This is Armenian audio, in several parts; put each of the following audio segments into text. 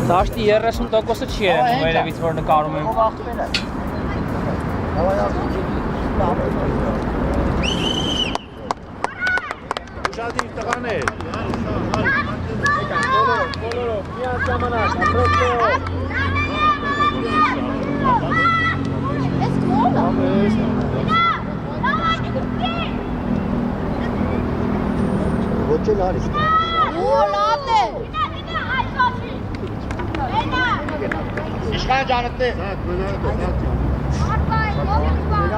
Դաշտի 30%-ը չի երևում երևից, որ նկարում եմ։ Ուշադիր տղաներ։ Բոլորով, միան ժամանակ, ապրոքով։ Ոչ էլ արիս։ լավն է։ Իշխան ջանըտե։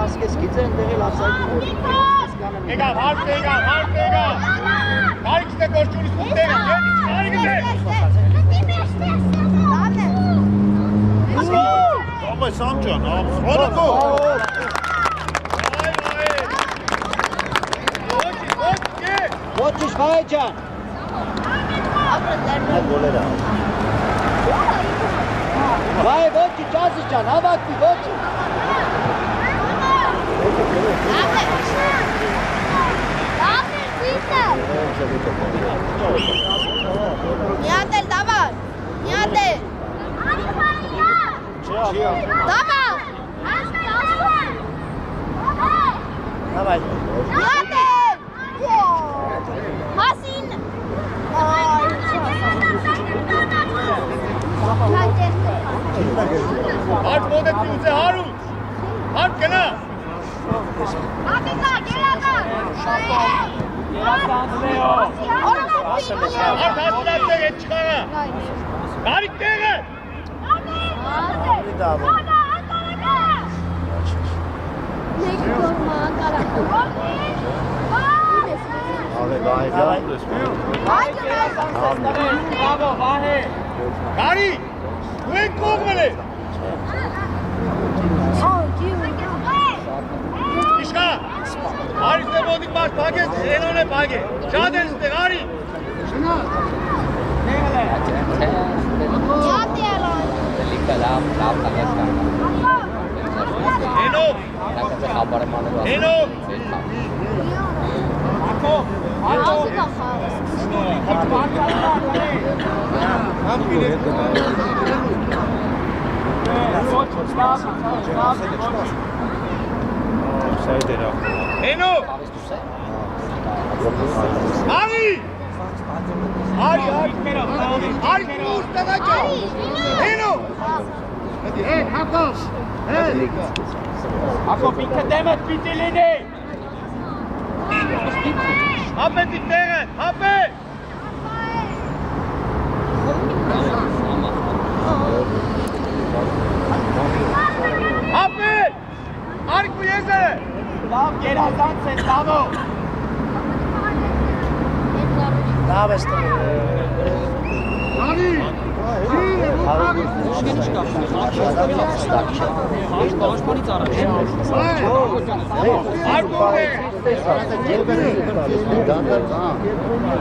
Ասկես գիծեն դեղել ասայդի։ Եկավ, հարկ եկավ։ Կարիքս է գործունից ուտեղ, կարիքս է։ Ամայ Սամջան, հորակո։ Ոչ իշխայ ջան։ Գոլերա։ Վայ ոչի ճազի ջան, հավատի ոչի։ Միատել, դավար, միատել։ Դավար։ Միատել։ Հասին։ Հարկ մոդետի ուզե հարուց, հարկ գնա։ Ատիկա, գելակա։ Հարկ հասնատեղ հետ չխանա։ Կարիք տեղը։ Բրավո, Վահե։ Կարի, ու են կողմել է։ Իշկա, հարիս է մոտիկ մաշ պագես, ենոն է պագե, շատ են ստեղ, հարի։ Ենով, Ենով, Հենո Արի ուր տղաճա Հենո Հակով Հակով ինքը դեմդ պիտի լինի Հապետի տեղը, հապետ Հապետ Արիք ու եզերը Լավ գերազանց է, լավո Լավ ես տղը Արի Պաշտպանից առաջ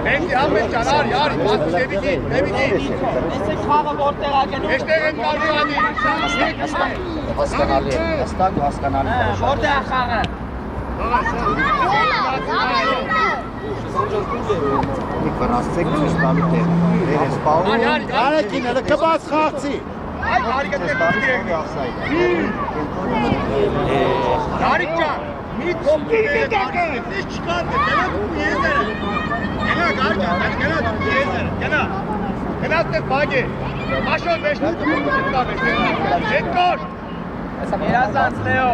Հենքի հապետ ճան, արի, դեպիքի Ես է խաղը որտեղ ագենում Եշտեղ են կարվի անի Հասկանալի է, հստակ հասկանալի է Որտեղ է խաղը Մի վրասցեք ծույս տալու տեղ Վերես պահում Արեքին էլը կբաց խաղցի Արիկը տեպուտի եք Արիկ ճան մի կոպտի ես չկատ է գնա դուք եզերը Գնա գարջան, գնա դուք եզերը Գնա տեղ բագ է Աշոն մեշտուկը մուկուտ կավ է Հետ կոր Երազանց Լեո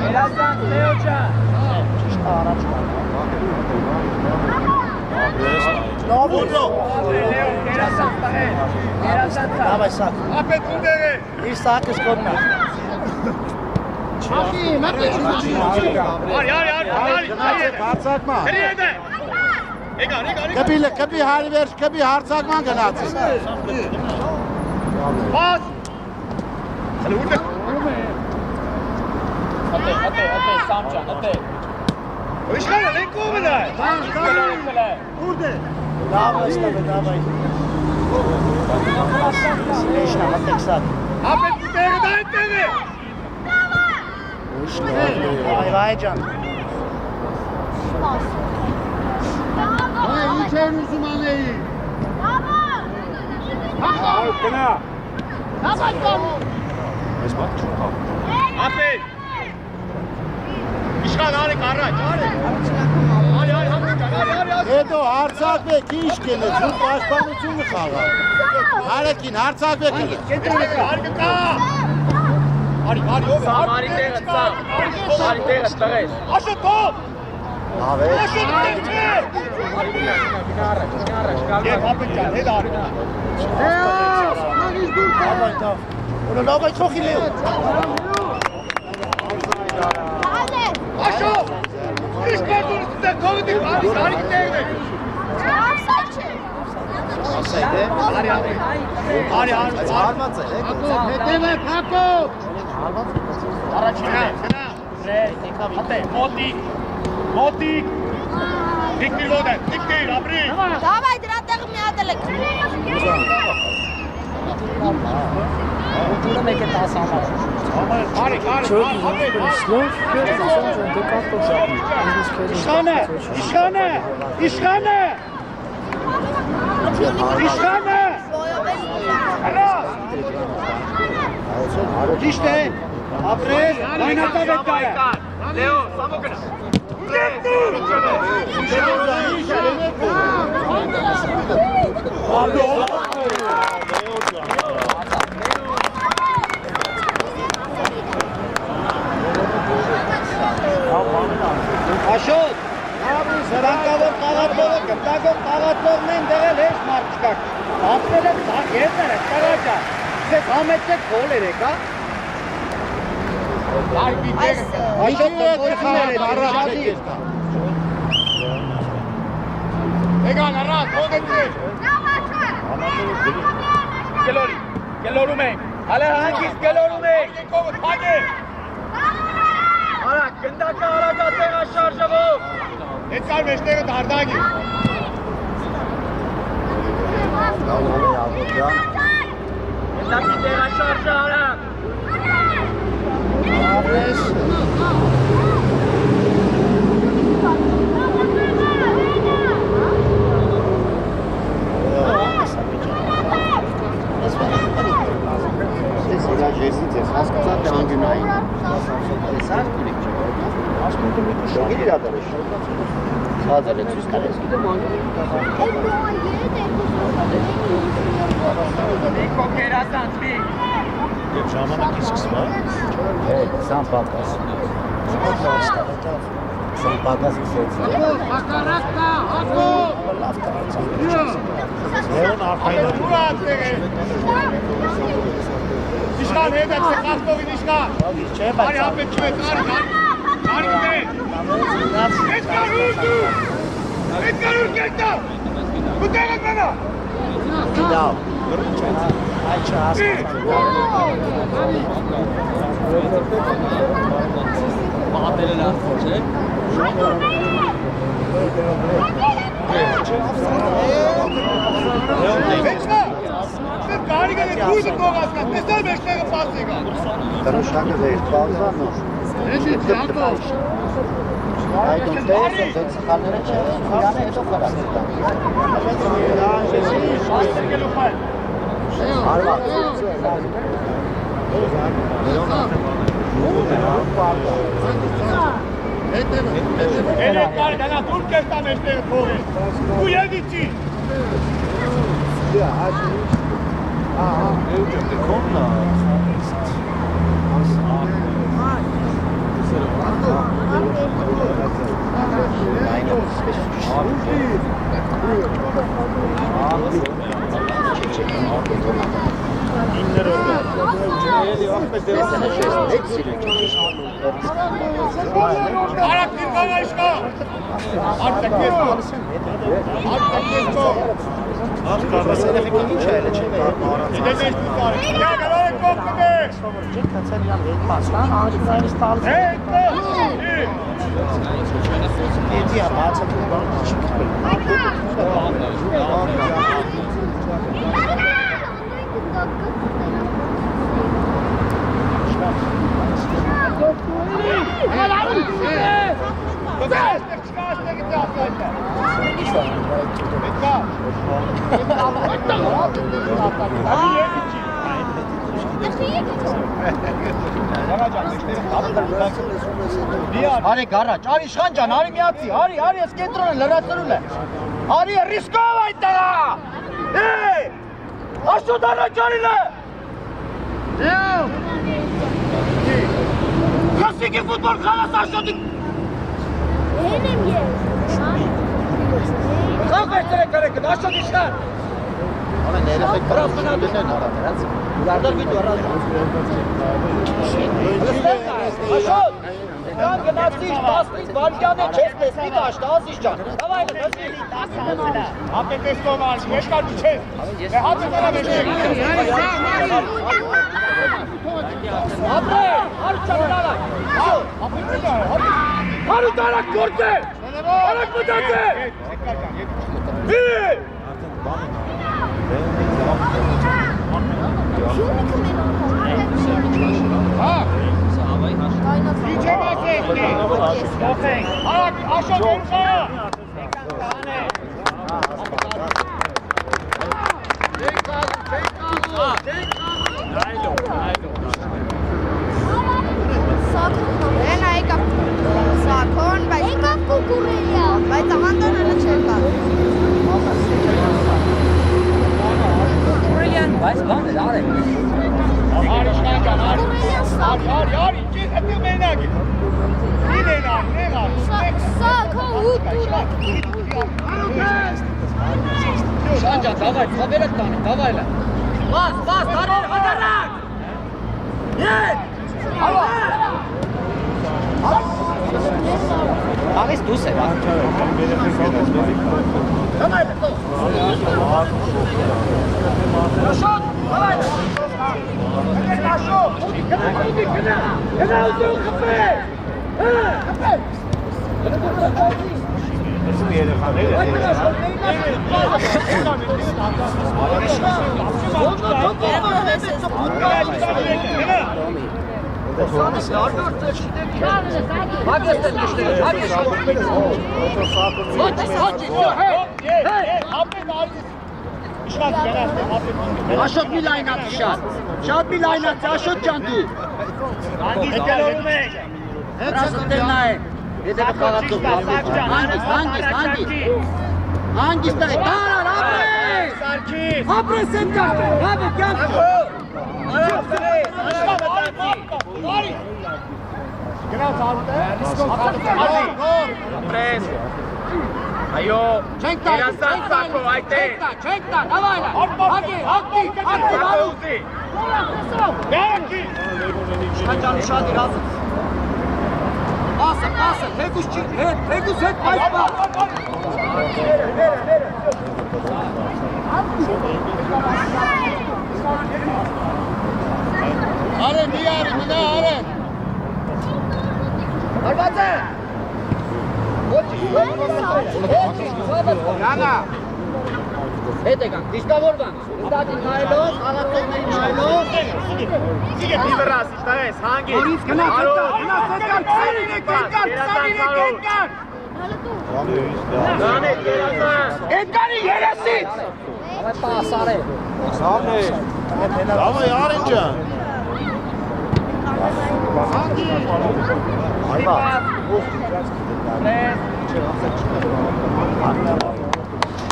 Երազան, Լեոջան։ Ճիշտ առաջ կա։ Լավ ու Երազան տղեր։ Երազան տղեր։ Давай сак։ Ապետ ունդեր է։ Իր սակը սկոտնա։ Հարցակմա։ Կպի հարի վերջ, կպի հարցակման գնացի։ Պաս։ Հələ ուրդ է։ Ատե, Սամջան, ատե։ Իշխանը, լեն կողմն է։ Ուրդ է։ Давай, давай։ Конечно, вот так. Ապետ ունդերը դա այդտեղ է։ Vay can. Ay, içer misin anneyi? Gına. Aferin. İşgal hali karraç. Hadi Edo harçak ve kiş gelir. Şu başkanlıçın mı kalır? Harekin harçak ve gelir. Harika. Hadi yok. Samari տեղը, Սամ։ Samari տեղը, տղեր։ Aşı top. Abi. Aşı top. Gel kapıcan. Ne de harika. Давай, давай. Onu давай çok iyi. Aşı. İş kordunun üstünde kovduk. Harika değildi. Hadi. Çağırmazsa. Hedeme Kako. Araçına. Motik. Dik bir voden. Dik değil. Abri. Давай, դրատեղը մի հատ էլ եք։ Ուտուրը մեկ է 10 համար։ İşhane. İşte. Abri. Kaynata bekler. Leo, Samokına։ Aşot. Սրանքավոր կաղատողը կտակով կաղատողն են դեղել հեշ մարդ չկակ։ Ապրել եմ եզներ է, կարաճա։ Ձեզ համեցեք հոլ էր եկա։ Այշոտ կտորքներ է դարաշատի։ Էգան առատ, հոգեցիր։ Գելորում ենք։ Հալե հանգիստ գելորում ենք։ Կողը թագ է։ Արա, գնդակը արակա տեղա շարժվով։ Հետ կար մեջտեղը դարդագի։ Գնդակի տեղա շարժը արա։ Ես հասկացա թե անգնային։ Տեսա՞ր քուրիկ չէ։ Ասում եմ շոկի դադարը շոկա։ Սազել է ցույց տալիս գիտեմ Նիկո կերասանցվի։ Եվ ժամանակի սկսվա։ Սամ պակաս։ Սամ պակաս իսեց։ Հակարակտա, հակո։ Լավ տարածա։ Լեոն արխայնա։ Ուրա ատեղ է։ Իշխան հետ եք սեքաստովին իշխան։ Չէ, Արի ապետ չվեց, արի դե։ Հետ կար ուր դու։ Հետ կար ուր կետա։ Ու տեղդ մենա։ Լավ։ Այ չհասկացա։ Մատերը լավ չէ։ Վեչնա։ Սև կարիգան է դույզը կողասկան, տեսար մեջտեղը պասիկա։ Տրշակը վեր բազանո։ Էջի թյակո։ Այդ ուտես են ձեզ սխալները չէ, իրանը հետո խարասետա։ Աստերգելու պայլ։ Արվակ։ Էլի կար գանա դուր կեստա մեջտեղը փողի։ Ու եդիչի։ Ահա, Arak bir bana işte. Artık kes o. Artık kes o. Gideceğiz bu tarih. Ya kadar koptu be. Hey, Արի գարաջ, արի իշխան ջան, արի միացի, արի ես կենտրոն լրացրում է։ Արի ռիսկով այդտեղա։ Հեյ! Աշոտ առաջ արիլը։ Քասիկի ֆուտբոլ խաղաս Աշոտի։ Հենեմ ես։ Խաղ այդտեղ Աշոտ իշխան։ Ամեն երեխեք բրասնադեն են արած։ Ուղարդար վիդու առած։ Աշոտ! Կան գնացիր 15 վարկյան է չես տեսնի դաշտ, ազիս ջան։ Դավայ լսի։ Ապե տեսնում արի, երկար չես։ Հատը դրա մեջ։ Ապե, արի չանալա։ Ապե դրա, ապե։ Արի տարակ գործե։ Արակ մտածե։ Հի! Arak aşağı doğru. Sakon, բայց կուկուրելիա, բայց ահանդան հələ չեր կա։ Կուրելյան, բայց բան է, արեք։ Արի շնական, արի, կես հետը մենակ է։ Նենակ։ Sakon, հուտուրը։ Շանջան, դավայ, խավերդ տանի, դավայլը։ Բաս, տարեր, հադարակ։ Ետ, հալա։ Աղիս դուս է, դավայլը, տող։ Շոտ, դավայլը։ Գնա ուզում խպե։ Խպե։ Աշոտ մի լայնացի շատ մի լայնացի, Աշոտ ջան դու։ Հենց տնա է, հետևը խաղացող, հանգիստ է, տարար, ապրես են կան, հավը կյանք։ Գնաց արուտ է։ Ապրես։ Այո, երասան սակո, այդ է։ Չենք տա, նավայլա, հագի, բարուզի։ Բերքի։ Շանջան շատ իրազը։ Ասը, թեգուս հետ այս բար։ Արեն, մի արի, մնա արեն։ Արված է։ Յանա։ Հետ եկան, դիշկավորվան, ուստատին նայելով, աղացողներին նայելով։ Սիգե բիվրաս, իշտարես, հանգի։ Որից գնաց եկան, Դանե, երասան։ Եկանի երեսից։ Ավայ պասար է։ Davay Arın can. Ayva։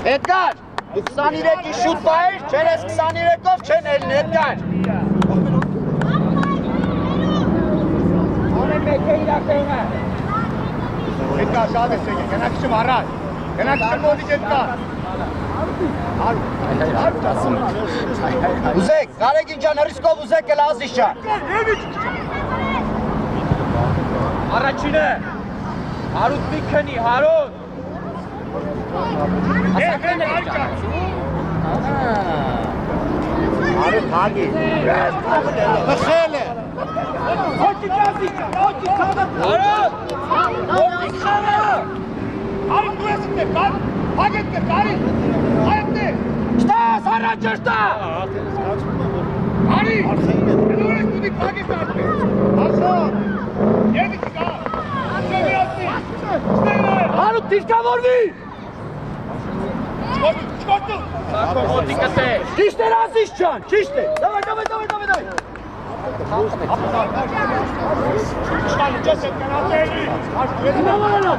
Edgar, 23-ի շուտ բայր, չեն ես 23-ով չեն էլին, Edgar։ Անեն մեկ է իրակեղը։ Edgar շատ ես եկել, գնա քիչ առաջ։ Գնա քիչ մոտիկ Edgar։ Ուզեք, Գարեգին ջան, ռիսկով ուզեք էլ Ազիզ ջան։ Առաջինը Հարութ մի քնի, Հարութ։ Արի թագի։ Խել է։ Հոճի կազի, հոճի կազը։ Հարութ։ Հոճի կազը։ Արի դու ես դե, կար, հագետ դե, կարի, հայտ դե։ Շտաս, առաջ շտա։ Արի, դու ես դու դի հագետ արտե։ Ասա, եդի կա, շեմի ատի, շտեյնը։ Հարութ դիրկավորվի։ Չկոտու։ Սակո հոտիկս է։ Ճիշտ էր Ազիզ ջան, ճիշտ է։ Դավայ։ Չկալի, ճես էտ կնատելի։ Դիմավորելով։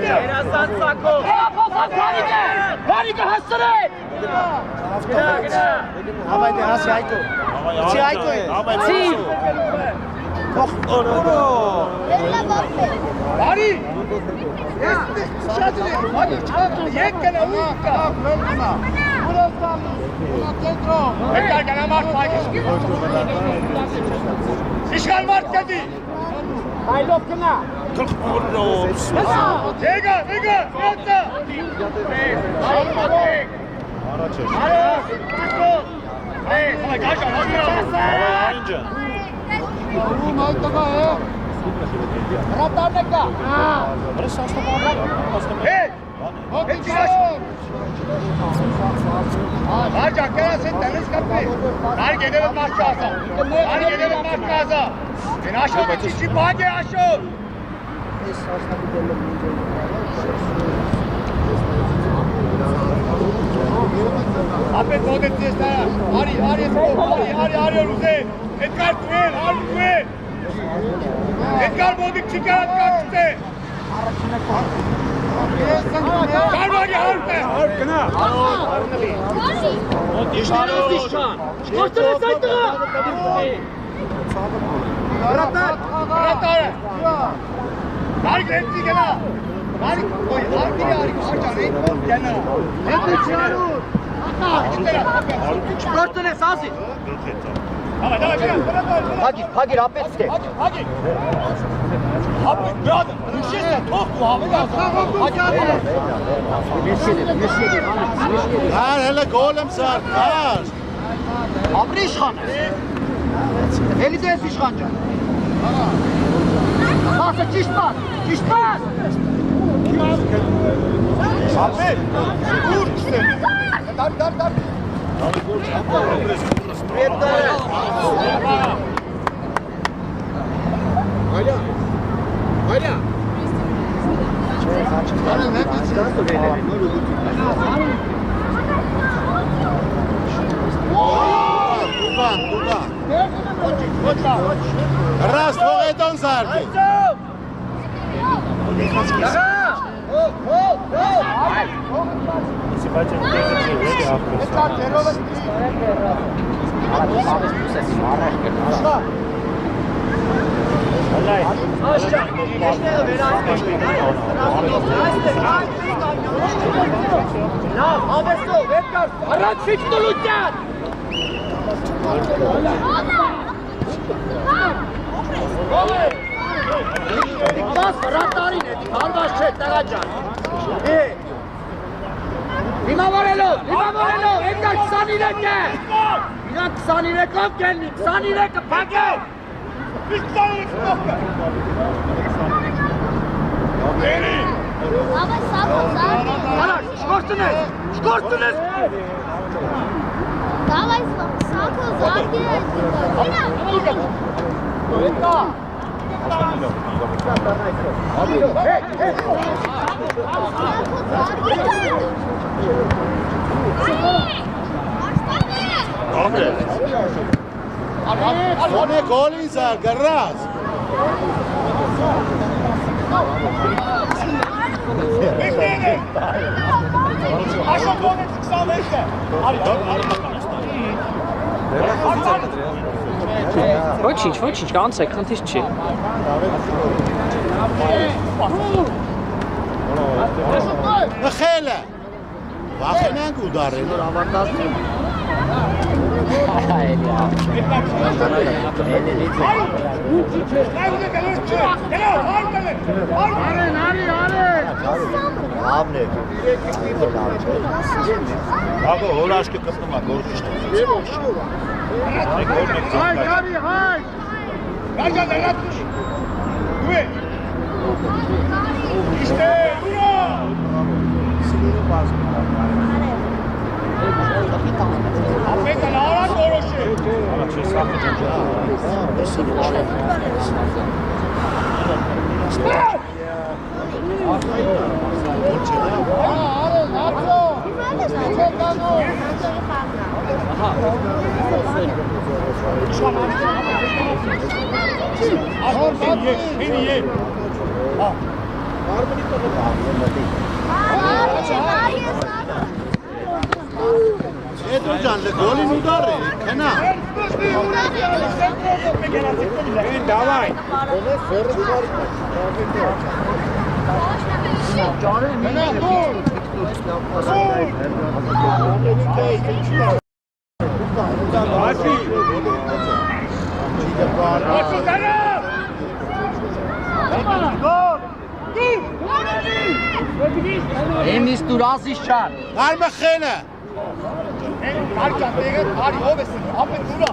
Երասան Սակո։ Գարիգը հաստրեք։ Գնա։ Հավայդե հասի այկո։ Չի այկո է։ Չի։ Արի, ես շատ է, հագի չկա, եկ կնա ու կա։ Եկար կնա մարդ պայգիշ։ Իշխան մարդ կդի։ Այլով կնա։ Եկա, յոցա։ Հրատարնեկա։ Հարջան կրաս են տենես կպի։ Նար գեդևը մարդ կազա։ Նար գեդևը մարդ կազա։ Են աշոդը չիչի բակ է աշոդ։ Ապետ ոտետ ես նայա։ Արի ուզեն։ Էդկար դուել, արի դուել։ Էդկար ոտիկ չի կարատ կարծուց է։ Կարվագի հարուտ է։ Հարուտ կնա։ Շկորտել ես այդ տղա։ Հրատարը։ Նարի գրեցի գնա։ Նարի գնա։ Շկորտել ես Ազիզ։ Davay, Փագիր, ապետ ստե։ Hadi. Abi, brother, düşürse top bu abi lazım. Hadi. Kar hele golem sar, kar. Ապրի իշխան է։ Էլի դես իշխան ջան։ Ասա ճիշտ պաս։ Abi, dur işte. Dar. Hala. Tuba. Rast, vogeton sarki. Դիմավորելով, եկա 23 է։ Իրանք 23-ով կելնի, 23-ը փակել։ Давай, Сако, Արար, շկորտունես։ Давай, Сако, զարգի Եկա։ One golin sar, garras. Aşağı doğru çıksan neyse. Hadi. Ոչինչ, կանցեք, խնդիր չի։ Խելը։ Վախենանք ու դարել։ Լավն է։ Ագո հորաշկը կպնում է գործիչն։ Հայ։ Գարջան դրանց։ Դու։ Իստե, ուրա։ Ապետ լարա գորոշե։ Չէ, սա Edro Can, le golin udarre, քնա։ Давай. Εμείς του Ρազիշան։ Արմը խելը։ Գարջան դեղը, արի ով ես, ապետ ուրա։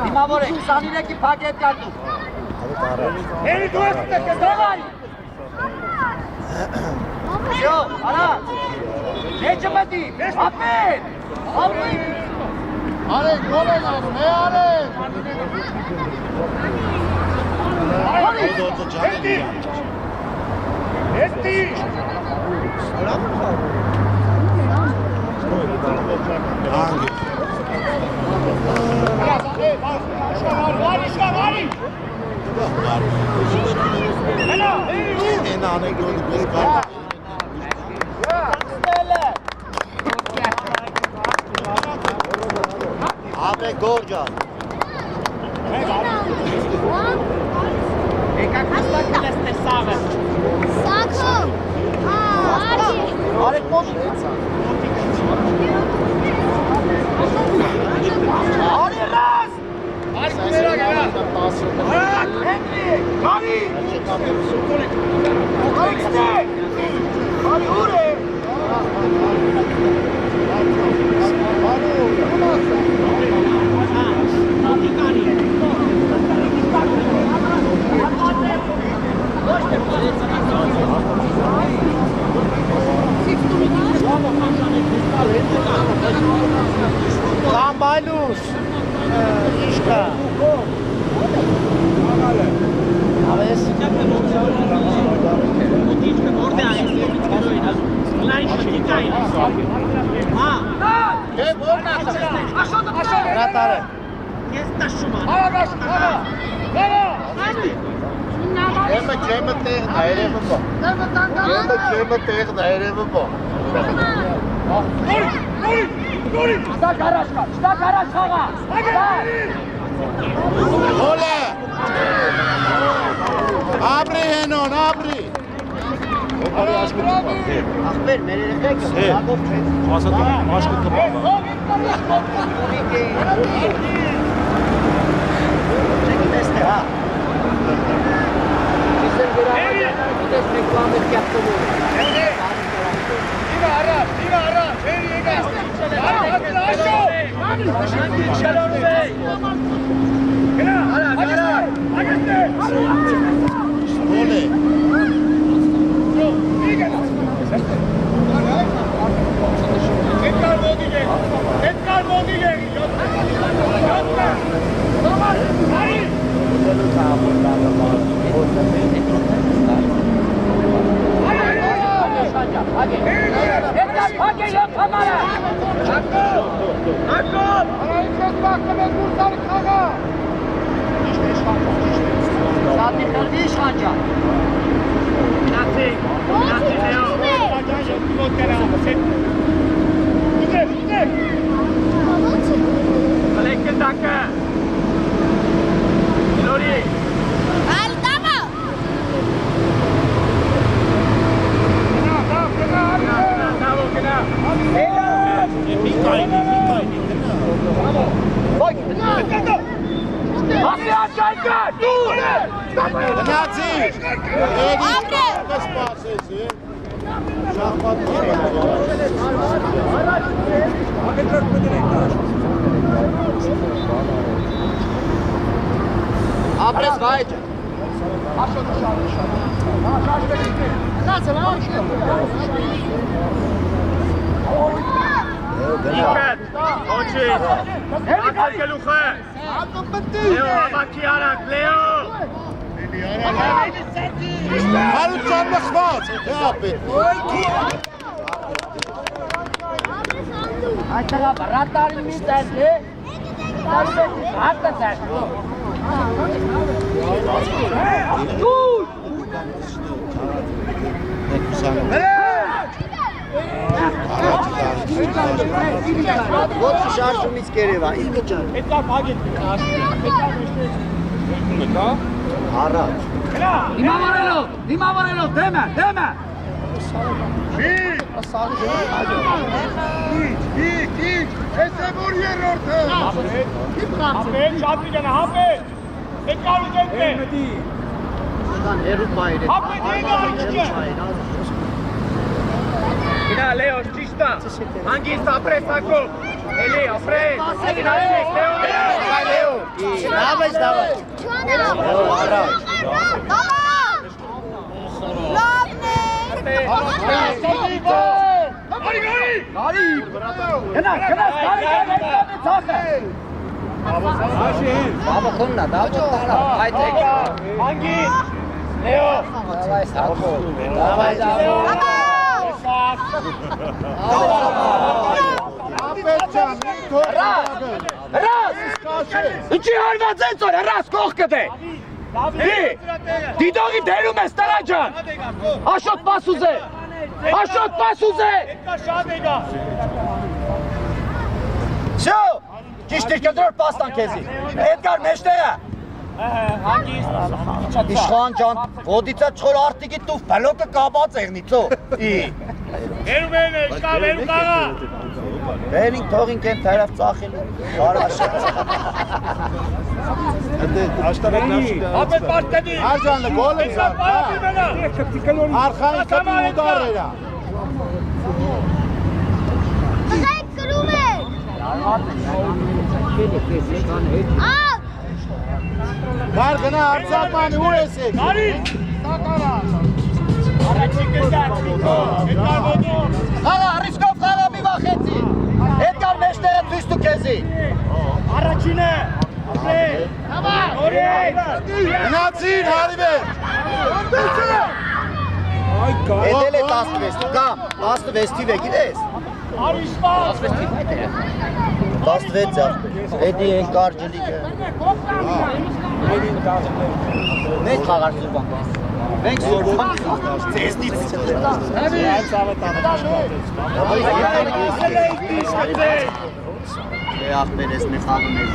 Հիմավոր է 23-ի փակ հետ կարտու։ Էլի դու ես տեկը, դավարի։ Շո, արած։ Եջը մտի, ապետ։ Արեք, գոլ են անում, արեք։ Էստի։ Հանգի։ Արի։ Են անեգոտ պես կար։ Ապե գորջան։ Արեք մոտ։ Արի ռազ։ Արի կուներա գերա։ Արի։ Արի ուր է։ Կամբալուս, իշկա։ Ավես։ Հրատար է։ Եմը ջեմը տեղն է, երևը բա։ Եմը տեղն է, երևը բա։ Շտա գարաշ խաղա։ Հոլը։ Աբրի հենոն, աբրի։ Ախպեր, մեր երեխեքը, լագով չէ։ Ասատում, մաշկը կպապա։ Չեքի տեսնե, հա։ Չիսեր վերավայր, ուտես մեկ լամեր կյապտովում։ Իվա արա, չերի եկա։ Աշո։ Գնա, ագեստե։ Հոլը։ Edgar Modige. Grazie. Ասի աչայկա, դուր։ Գնացի։ Ապրե։ Կսպասեցի։ Շախմատ Ապրես վայջը։ Իքետ, ոչի, ակարկելուխ է, լեո համակի արակ, լեո, Հարության մխված, թե ապետ։ Այստեղա բրատարի մի տեսլի, հատը տեսլի։ Դուր! Ոչ շարժումից կերևա, ինքը ճար։ Էդ կար բագետ, Առաջ։ Դիմավորելով, դեմը։ Իք, ես է որ երորդը։ Հապետ, շատվի գնա, հապետ, էդ կար ու գենտ է։ Հապետ, եկա, իքիչ է։ Գնա, լեո, ճիշտա, հանգիստ ապրես ակով, էլի, ապրես, լեո, Դավայ։ Լավն է։ Գնա, Բաբա քոննա, դավջո տարա, այդեք։ հանգիստ, լեո, Դավայ։ Ապետ ջան, ինքո։ Հրաս! Ինչի հարված են ծոր, հրաս կողքը դե։ Դիդողի դերում ես տրա ջան։ Աշոտ պաս ուզե։ էդ կար շատ եկա։ Շո, ճիշտ իր կտրոր պաստան քեզի։ Էդգար մեջտեղը։ Հանգիստ, Իշխան ջան, ոտիցա չխոր արտիկի տուվ բլոկը կապած եղնիցո։ վերում են, կա, վերում կաղա։ Բերին թողինք են թերավ ծախելու։ Բարաշատ։ Հապետ պարտեդի։ Արջանը գոլ է Էդ կար պարապի մենա։ Արխային կպի ուդար էրա։ Ղեք կրում է։ Գար գնա արծապանի ու ես եք։ Կարի։ Առաջի կետար, Նիկո, էդ կար ոտով։ Խաղա, ռիսկով խաղա մի վախեցի։ Էդգար մեջտեղը ցույց տու քեզի։ Առաջին է, ապրել, նորից։ Գնացին, հարիվեր։ Էդել է 16, կամ 16 թիվ է գիտես։ Արիշպա։ 16 աղբեր, էդի են կար ջլիկը։ Մեծ խաղար սուրբան։ Մենք սուրբան ձեզնից աղբեր ես մի խաղում ես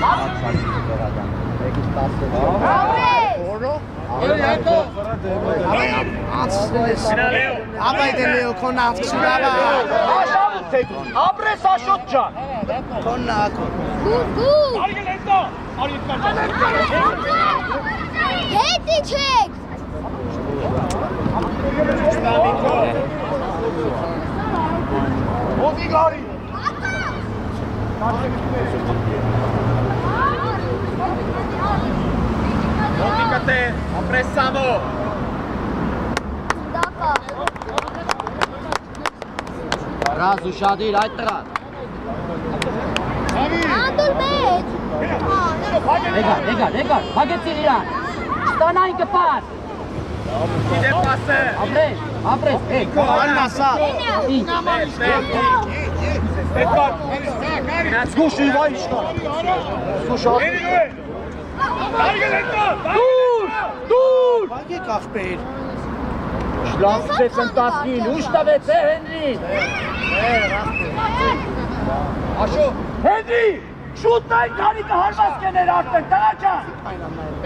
Ապայդ է լեո, կոն աղցի լավա։ Ապրես աշոտ ջան։ Կոննա ակոն։ Գուր։ Արգել հետո, արիտ կար։ Հետի չեք։ Ոտի գարի։ Ոտի կտե, ապրես սամո։ Դակա։ Ռազ ու շադիր այդ տղան։ Անդուր մեջ։ Էգար, հագեցիր իրան։ Ստանային կպաս։ Իդե պասը։ Ապրես, Աննա սա։ Էդ կար։ Զգուշի վայ իշխան։ Էրի նույ։ Արգել հետո։ Դուր։ Բագեք աղբեր։ Շլանցեց ընտասկին, ուշ տավեց է Հենրին։ Աշո։ Հենրի, շուտ նայն կարիկը հարված կեներ արդեն, տղա ջան։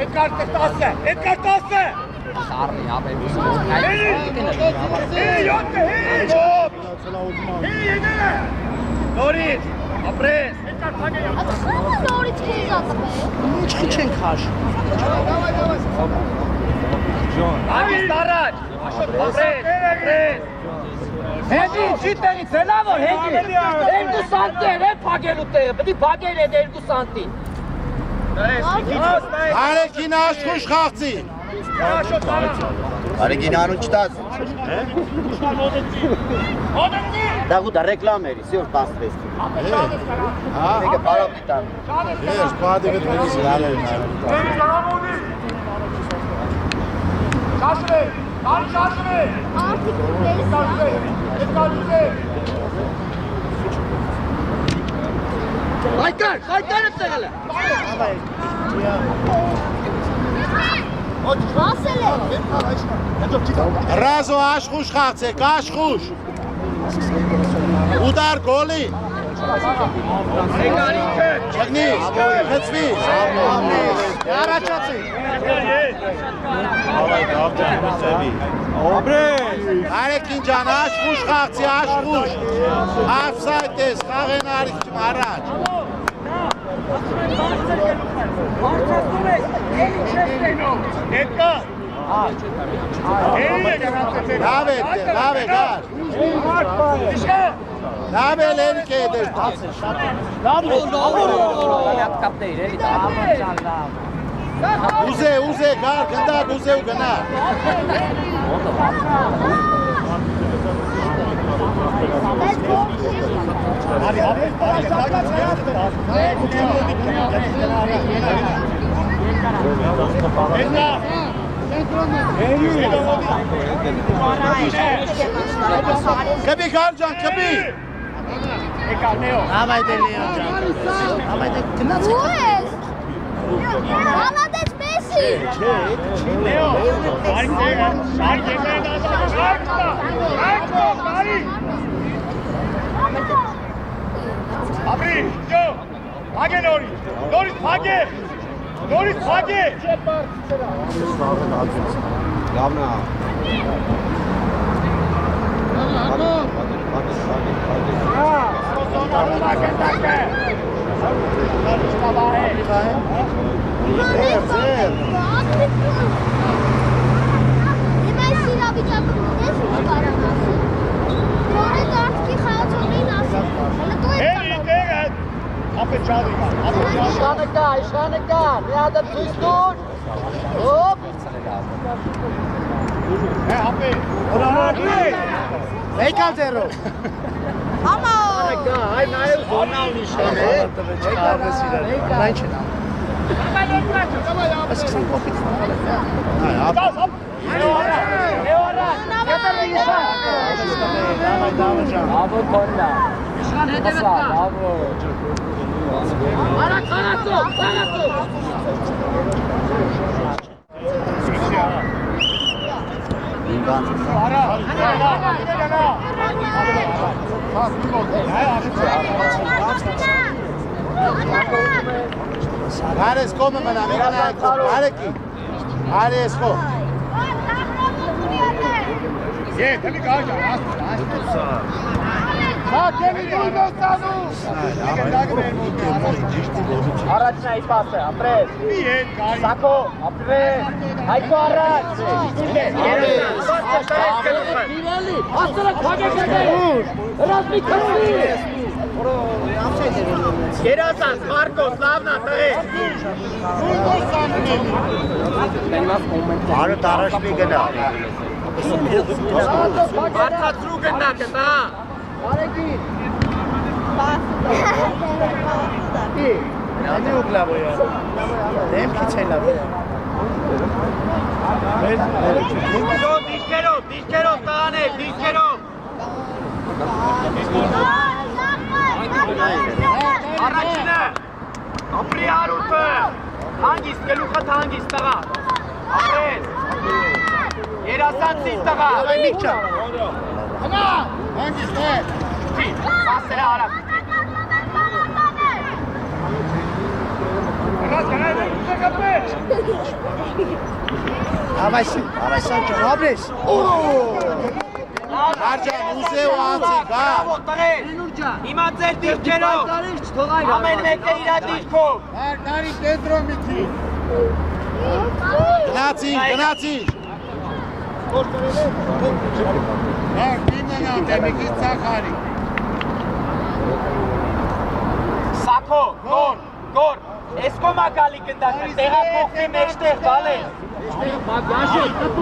Էդ կար 10 է, էդ կար 10 է։ Սարի ապել Էրի 7 է, հի եկել է։ Նորից, Ապրես։ Ախսանը նորից կուզածվե։ Ինչ չենք հաշ։ Հանգիստ առաջ։ Ապրես։ Հեջի, չի տեղից, հելա որ հեջի։ 2 սանտեր է փակելու տեղը, պետք է փակել է 2 սանտի։ Արեքին աշխուժ խաղցի։ Արեքին անուն չտաս։ Դա գուտա ռեկլամ էրի, սյուր տասվես։ Մեկը բարոպի տան։ Ես պադիվը դրիս լալել։ Շաշրե, արի շաշրե։ Արդիկ ուղես Հայտար է տեղել է։ Ասել է։ Ռազո աշխուժ խաղցեք, աշխուժ։ Ուդար գոլի։ Չգնիս, խծվիս։ Առաջացի։ Արեքին ջան, աշխուժ խաղցի, աշխուժ։ Աֆսայդ ես, խաղեն արիքիմ առաջ։ Ներկա։ Լավ է, գար։ Լավ է լերիք է դեր։ Ուզե, գար, գնդակ, ուզե ու գնա։ Կբի գար ջան, կբի։ Ավայդե Լեոն ջան։ Ավայդե գնաց։ Ուղես։ Մալադես Մեսի։ Լեո, արի տեղը, շարք եկել դասա, շարք բարի։ Ապրի, ջո, հագե նորից հագե։ Լավնա։ Հիմա սիրավիճակը ես ինչ կարամ ասել։ Որը դարձքի խաղացողին ասել։ Էլի տեղը, ապե չավի կա, Իշխանը կա, մի հատը ցույց տուր։ Հոպ։ ապե, Եկա ձերով։ Ամա։ Կա, այ նայ զոնա ունի իշխան է։ Այն չնա։ Այս 20 կոպիտ ստանալ է։ Լեո արա, կետել է իշխան։ Դավը ջան։ Աբո կոննա։ Իշխան հետևդ կա։ Աբո։ Արա քանացո։ Արես կոմը մնա, մեկան արեկի։ Արես կոմ։ թեմի կար ջան, Առաջն այ պասը, ապրես։ Սակո, ապրես։ Հայկո առաջ։ Աստրակ փագեք դեր։ Ռազմի քրսի։ Գերասանց, Մարկոս, լավնա տղե։ Արը տարաշ մի գնա։ Արդացրու գնդակը, տա։ Արեգին։ Նամի ուգլավո յա։ Դեմքի չելավ։ Դիշկերով, տղաներ, դիշկերով։ Առաջինը, ապրի հարութը, հանգիստ, գլուխատ հանգիստ տղա, ապրես, երասանցից տղա, միք չա, հնա, հանգիստ է, չի, ասերը հարակ, Ավայ Սանչո, ապրես, Արջան, ուզե ու անցի, գա, Հիմա ձեր դիրքերով։ Ամեն մեկը իր դիրքով։ Դարի կենտրոնիցի։ Գնացի։ Դիմենա դեմիկից ցախարի։ Սակո, գոր։ Էսկոմա գալի գնդակը, տեղափոխվի մեջտեղ բալե։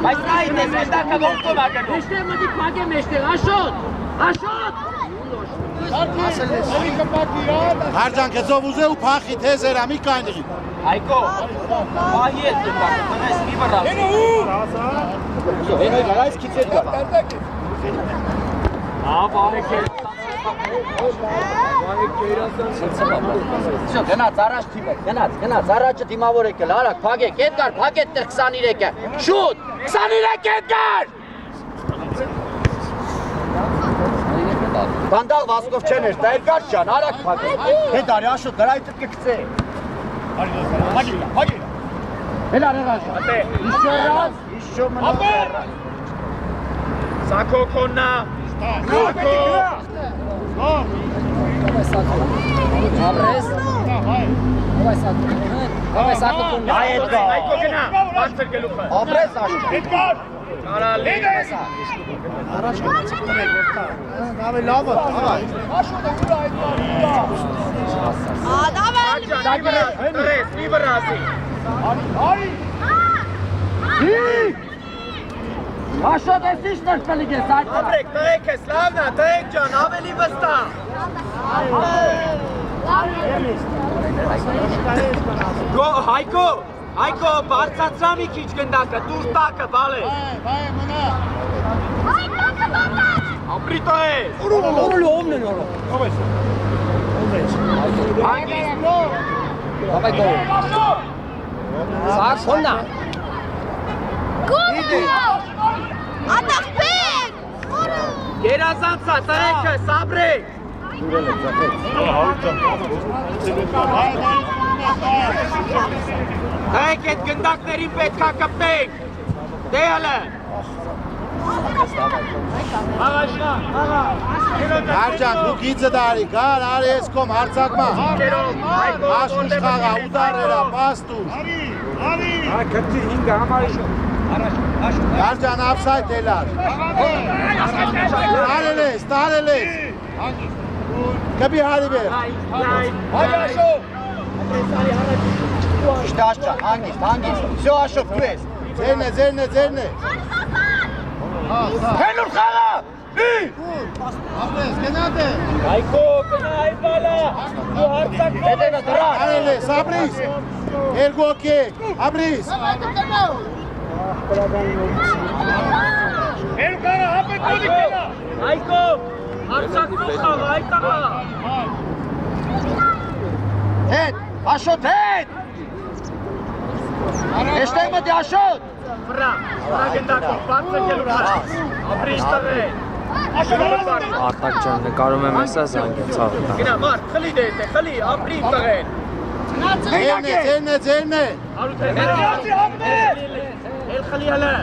Բայց նայ դες գնդակը ոնց կոմա գնում։ Մեջտեղ մտիկ մագե մեջտեղ, աշոտ։ Հարջան կեզով ուզե ու պախի թեզերա մի կայնիղի։ Հայկո, պահի ես գնդակը, տնես մի բռավ։ Վենոյ գարայց քիծեր գար։ Բարեք է։ Շո, գնաց առաջ թիմը, գնաց առաջը դիմավոր եկել, արագ, փագեք, Էդգար, փագեք տեղ 23-ը, շուտ, 23 Էդգար! Բանդալ վասկով չեն էր, դա Էդգար ճան, արագ փագեք, հետ արի, աշոտ, դրայթըտ կկծե։ Հել արեղ աշոտ, իշո մնա։ Սակո կոննա, Այ Էդգար, Հայկո գնա, բարձր գլուխը։ ապրես աշոտ։ Էդգար։ Կարալի։ Տրես, մի բռազի։ Աշոտ ես իշ նրպելիք ես, այդ տրա։ Ապրեք, տղեկ ես, լավնա, տղեկ ճան, ավելի վստահ։ Հայկո, բարձացրա մի քիչ գնդակը, դուր տակը, բալես։ Ապրի տղես։ Գերազանցա, տղեկը, սաբրեք։ Տղեկ էդ գնդակներին պետքա կպտենք։ Դե հլը։ Հարջան, դու գիծը դարի, գար, արի ես կոմ, հարցակմա։ Աշուշ խաղա, ուդարերա, պաստուշ։ Հարջան, ապսայտ էլար։ Տարել ես։ Կբի հարի բեր։ Իշտե աշճան, հանգիստ, վսյո աշոտ դու ես։ Ձերն է։ Հենուր խաղա, Հայկո, կնա այ բալա, դու հարցակով հետևը դրան։ Տարել ես, ապրիս։ Երկու օքեք, ապրիս։ Հայկո, հարցակով խաղ, այ տղա։ Հետ, աշոտ հետ։ Եշտեղ մտի աշոտ։ Վրա գնդակով, բարձր գելուխը։ Ապրիշ տղեկ։ Արտակ ջան, նկարում եմ էսա զանգեցավ։ Գնա, մարդ, խլի դետ է, խլի, ապրի տղեկ։ Ձերն է։ Արութ է, էլ խլի հլը։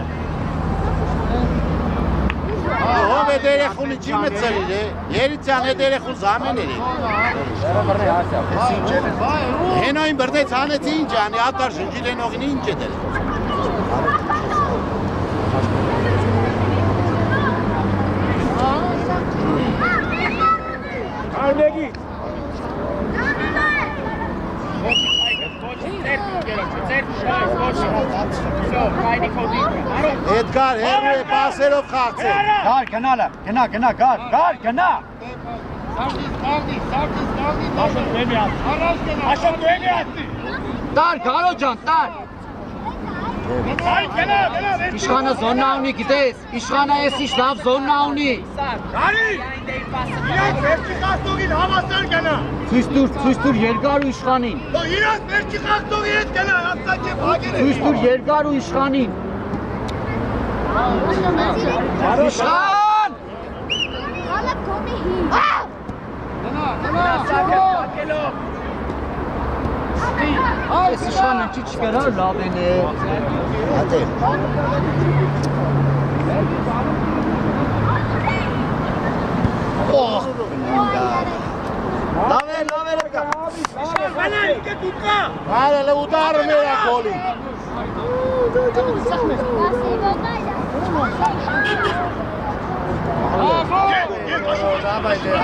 Հով է դերեխունի չի մծրիր է, երիցյան է դերեխուն զամեն էր է։ Հենոյին բրդեց հանեցի ինչ անի, ատար շնջիլ են ողին ինչ է դեր։ Արնեգի։ Էդգար հերու է պասերով խաղցել։ Գար, գնալը, գնա, գնա։ Տար, գարո ջան, տար։ Իշխանը զոննա ունի, գիտես, իշխանը ես իշ լավ զոննա ունի։ Իրանց վերջի խաղթողին հավասար գնա։ Ցույց տուր երկար ու իշխանին։ Իրանց վերջի խաղթողի հետ գնա, ապսակ է բագերը։ Ցույց տուր երկար ու իշխանին։ Իշխան! Այս իշխանը չի չկերա լավ են է։ Հատե։ Օհ, Հայրը ուդարը մեր ակոլի։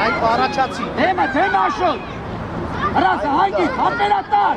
Այդ առաջացի։ Թեմը Աշոտ։ Հրացը հայգի, հապերատար։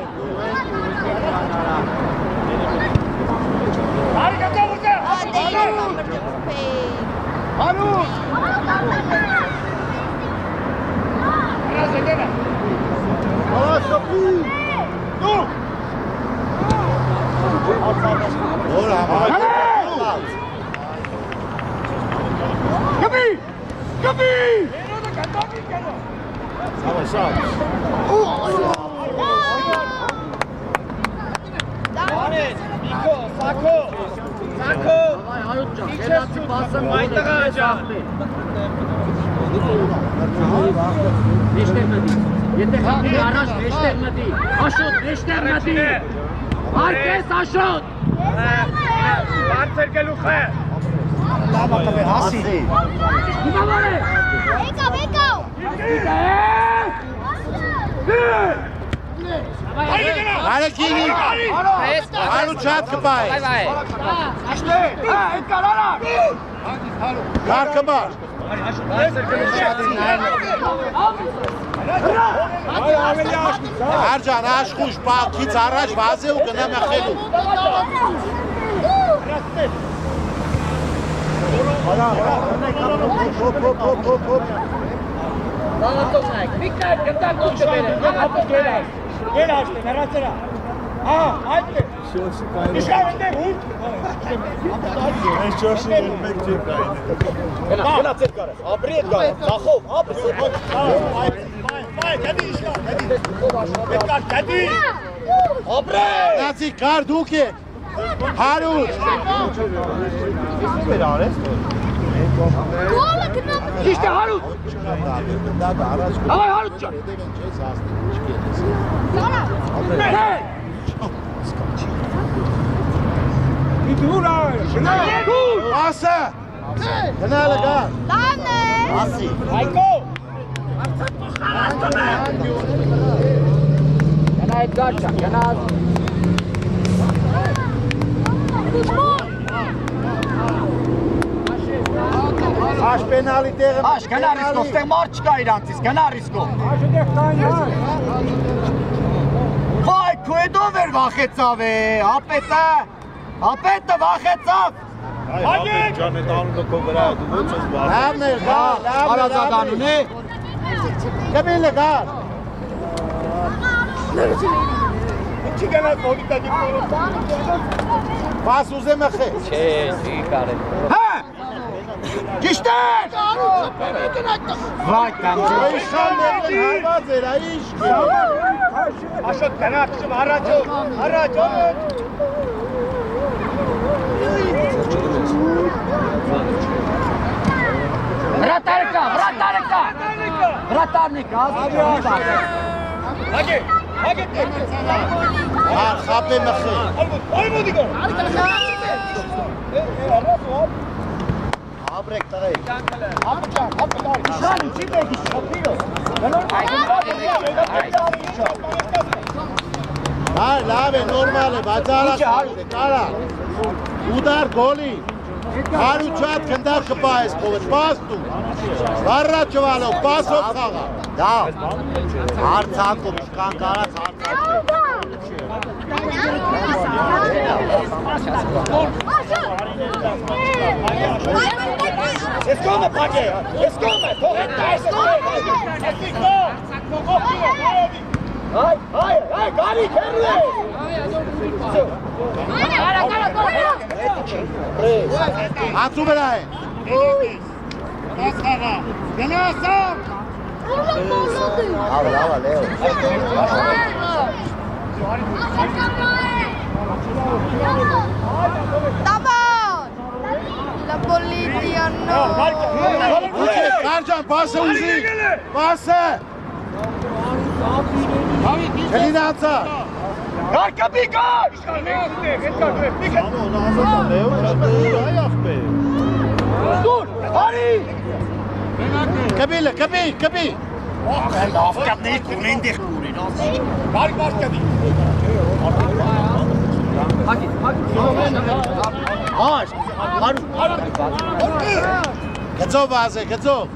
Եթե խաղի առաջ մեջտեղ մտի, Աշոտ մեջտեղ մտի, Արկես Աշոտ, Բարձր գլուխը։ Հասի։ Հիմավոր է, Եկավ։ Հայրը կինի։ Հայրու չատ կպայ։ Այդ կարարա։ Կարկը բար։ Արջան աշխուշ պաղքից առաջ վազե ու գնա մխելու։ Վիկտոր, գտակ ոնց բերե, Gel açtı, Meratsera. Aha, haydi. İşaretle vur. Գնա ծեր կարը։ Ապրիդ կարը։ Նախով, ապրիդ։ Vay, kedi işgal, kedi. Bekar, kedi. Ապրիդ։ Նացի կար դուք եք։ Հարուր։ Գոլը գնա։ Իշտե հարուտ, ավայ հարուտ ճան, Ասը։ Գնալը գար։ Լավն է։ Ասի։ Hayko. գնա այդ գար ճան, գնա Աշ պենալի տեղը։ Աշ, գնա ռիսկով, ստեղ մարդ չկա իրանցից, գնա ռիսկով։ Վայ, քույդով էր վախեցավ է, հապետը վախեցավ։ Լավն է գար, Արազագանուն է։ Կբիլը գար։ İki gene kodikta gidiyor. Պաս ուզեմ մխե։ Չէ, չի կարել։ Հա, գիշտեր։ Վայ, կամ Իշխաններն հարված էր, այիշ։ Aşot gene akışım, haraç ol. Haraç ol. վրատարը կա, Hadi. Hadi. Հար, խապե մխե։ Olmadı gol. Ապրեք տղեի։ Şan, içi bekliyor. Kapıyor. Հար, լավ է, նորմալ է, բայց արասար է, կարա։ Ուդար գոլի։ Հարու չատ կնդար կպայես կովեր, պաս դու։ Վարրա չվալով, պասով խաղա։ Դա, հարցակում, իշկան կարած հարցակում։ Escome, Pake. Escome. Correta, escome. Hayır, gari, kerle. Ացու վրա է։ Գնասամ։ Ալա, լեո։ La policia no. Կարջան, պասը ուզի, պասը։ Կլին ացա։ Կարկապի կար։ Կբիլը, կբի։ Ավկատների կունեն դեղ կունեն, ասի։ Գարիկ բաշկետի։ Գծով վազե, գծով։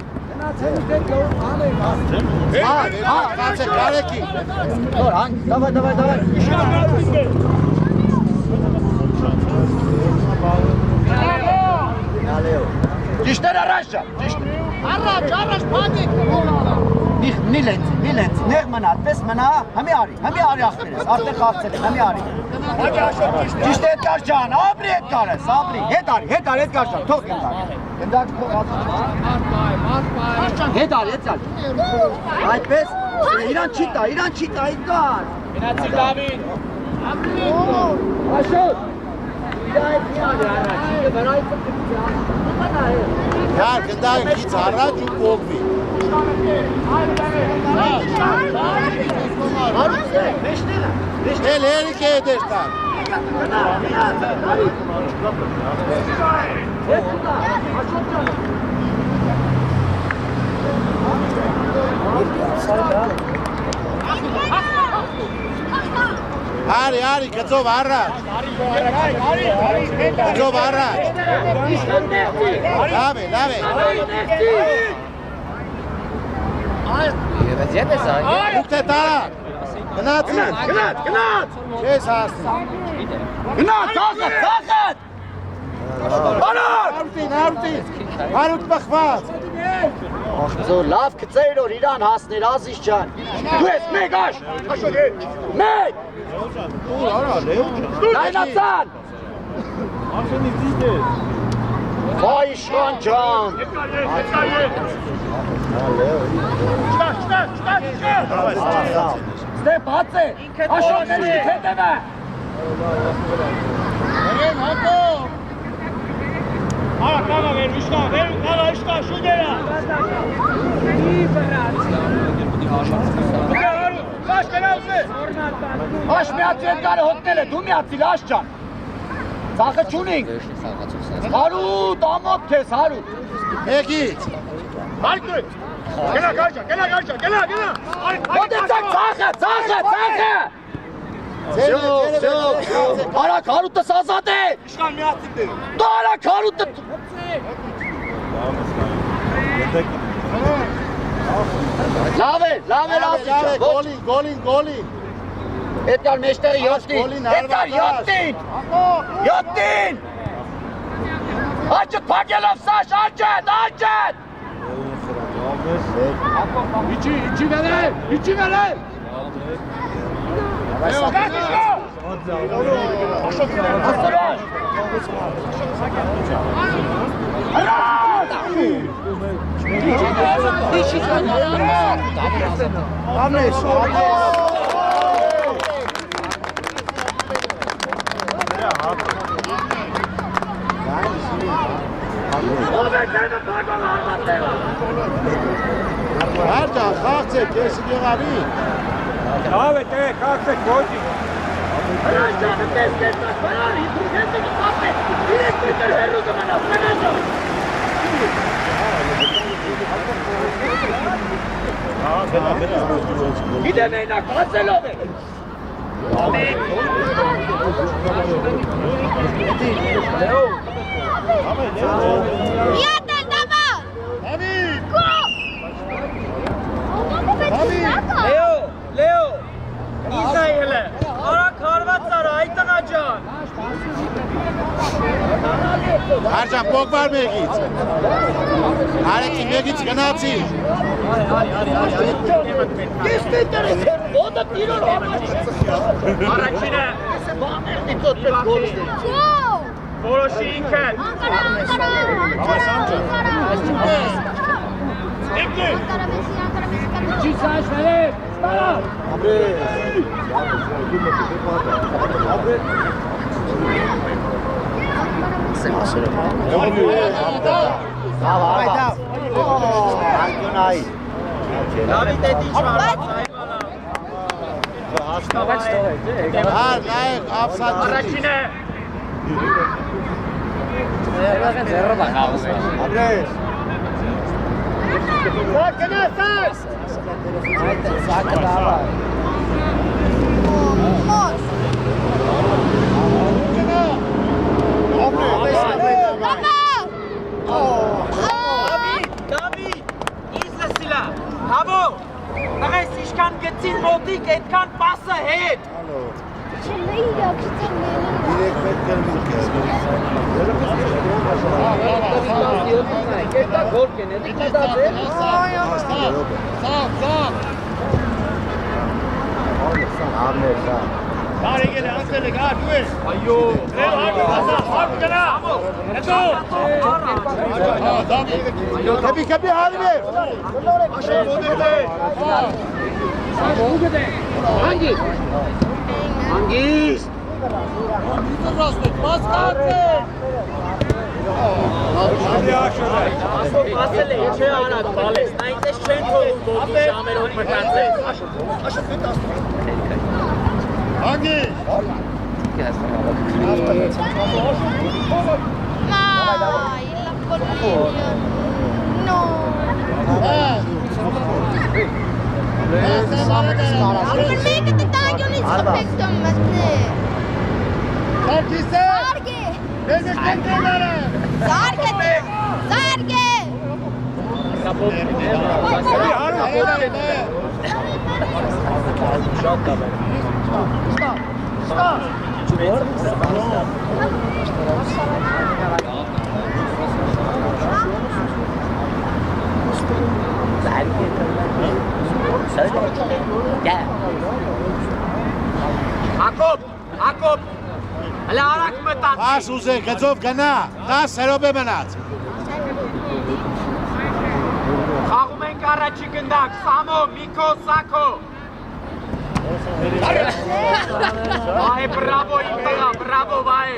Կացե կարեկի։ Давай. Ճիշտեր առաջ ճա, ճիշտ։ Առաջ փակեք։ Մի լենց, նեղ մնա, պես մնա, հմի արի ախտերես, արդեն խաղցել են, հմի արի։ Ճիշտ է Էդգար ջան, ապրի Էդգարս, ապրի, հետ արի Էդգար ջան, թող հետ արի։ Այդպես, իրան չի տա, Էդգար։ Գնացի Դավիթ։ Աշոտ։ Գար գնդակ քիչ առաջ ու կողմի։ Էլ հերիք է դեստան։ Արի, գծով առաջ։ Գծով առաջ։ Լավ է։ Ուկտ է տարա։ Գնացի։ Գնաց։ Չես հասնի։ Գնաց, ծախդ։ Արուտին։ Արուտ բխված։ Ախծո, լավ կծեր որ իրան հասներ, Ազիզ ջան։ Դու ես մեկ աշ։ Մեկ։ Լայնացան։ Վայ իշխան ջան։ Ստեպ հացե, աշոտների հետևը։ Կաղա վեր, իշկա, շուտերա։ Աշ կնավսը։ Աշ միացի Էդգարը հոտնել է, դու միացիլ աշ ջան։ Ծախը չունինք։ Հարուտ, ամոտ քեզ, հարուտ։ Եկից։ Հարկույտ։ Գնա գարջա։ Մոտեցակ, ծախը։ Արակ հարուտս ազատ է։ Իշկան միացիք դեր։ Դու արակ հարուտը։ Լավ է, Ազիզ ջան։ Գոլին։ Էդգար մեջտեղը Գոլին, Էդգար յոթին։ Աչդ փակելով Սաշ, աչդ։ Իջի վերել։ Աստրոש։ Հարջա, խաղցեք, եսի գեղավի։ Լավ է, կաղցեք, ոչի։ Գիտեմ էնակ, հացելով է։ Յատել, դամա։ Համիդ։ Լեո, Իսայել է, արակ հարված ծարա, այ տնա ջան։ Հարջան, պոգվար մեղից։ Արեկի մեղից գնացի։ Առաջինը, որոշի ինքը։ Իջի Սաշ վերել։ Առաջինը Սակ գնա, սակ։ Սակը դավա։ Մոս։ Գնա։ Դավիթ, իզը սիլա, հավո, նղես իշկան գծին մոտիկ, էդկան պասը հետ։ Չնեի իրակիցան մելին։ Direkt beklerimiz geldi. Կետա գոր կենելի կետաձ է։ Սակ, սակ։ Ամներ սա։ Բարի գելը, ասել եք, դու ես։ Այո։ Հարկ գնա։ Հետո։ Kepi kepi halime. Աշա մոդել է։ Հանգիստ։ Հանգիստ։ Ասել է, չէ անակ բալես, նա ինձ չեն թողում ոտի ժամերով մտածել։ Հանգի։ Mai, la polilla. No. Ապրնի կտի տագյոնից խպեք տոմմասնի։ Սարկիսե։ Զարգե։ Ես եք կենտրոնները։ Զարգե։ Զարգե։ Հակոբ, հլա արակ մտացի։ Բաս ուզե, գծով գնա, 10 հերոպե մնաց։ Խաղում ենք առաջի գնդակ, Սամո, Միկո, Սակո։ Վայ, բրավո իմ տղա, բրավո վայ։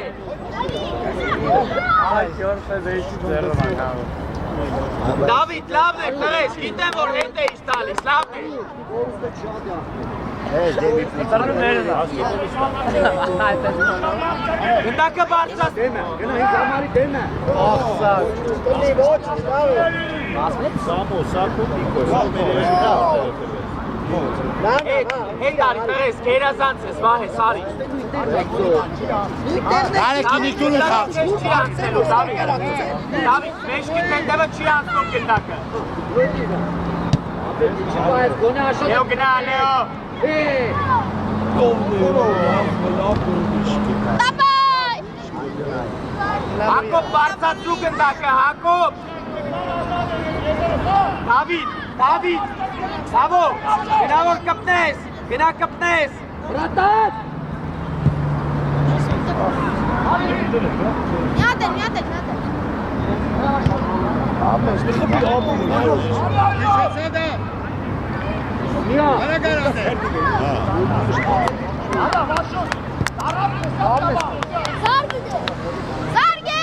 Դավիթ, լավն է, տղես, գիտեմ, որ հետ էիս տալիս, լավն է։ Գնդակը բարձած։ Հետ արի, տղես, կերազանց ես, վահ ես, արի։ Դարեք կինիկտուն է խաղց։ Չի անցնելու, Դավիթ, մեջքի տենդևը չի անցնում գնդակը։ Լեո գնա, Լեո։ Տապայ։ Հակոբ բարձացու գնդակը, Հակոբ։ Դավիթ, Սավո, գնա որ կպնես, գնա կպնես։ Ռատատ։ Միատել։ Զարգե։